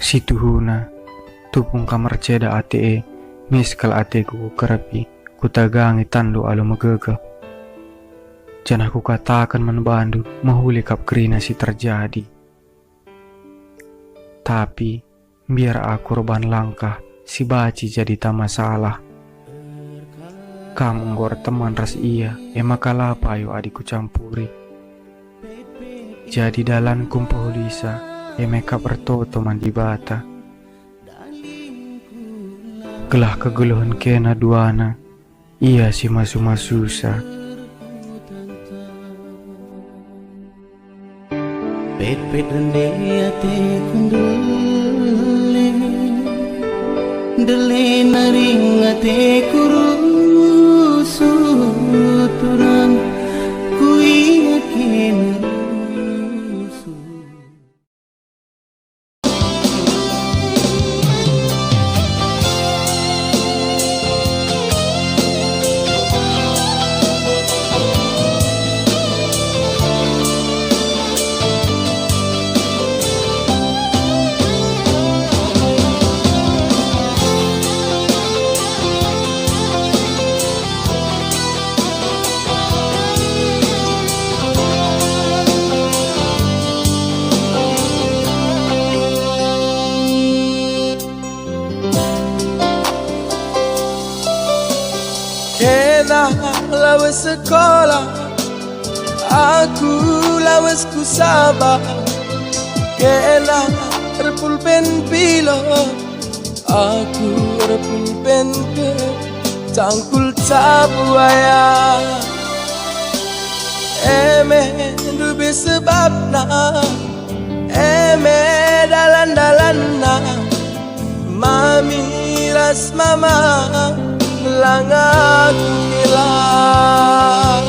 Situhuna tupung kamar ceda ate miskal ateku ku kerapi kutagangi tandu alu megega. Jangan aku katakan menbandu mahuli kap kerina si terjadi. Tapi biar aku reban langkah si baci jadi tak masalah. Kamu ngor teman ras iya emakala payo adikku campuri. Jadi dalan kumpuh lisa emeka bertoto mandi bata. Gelah kegeluhan kena duana iya si masu-masusa. Pet-pet rende ate kundule dele naring ate kurusu turan kui kena rusu. Kena lawas sekolah, aku lawas ku sabar. Kena repulpen pilo, aku repulpen ke cangkul cabuaya. Eme dubi sebabna, eme dalan-dalanna, mami ras mama langak hilang.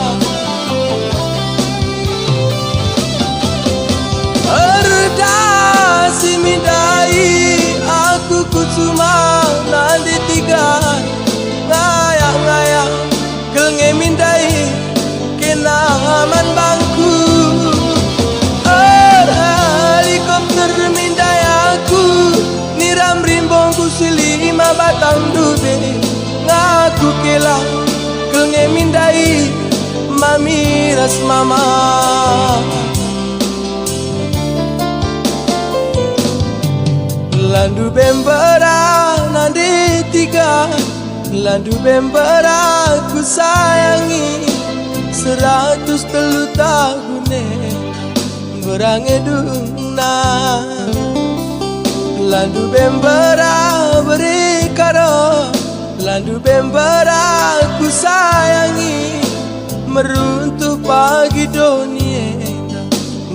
Erda si midai aku cuma nanti tiga ngayang-ngayang kelenge mindai kenaman bangku. Helikopter mindai aku niram rimbongku silima batang dube. Ngaku kela kelenge mindai mami ras mama. Landu bembera nande tiga, landu bembera ku sayangi 103 tahun berange duna. Landu bembera beri karo, landu bembera ku sayangi meruntuh pagi dunia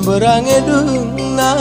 berange duna.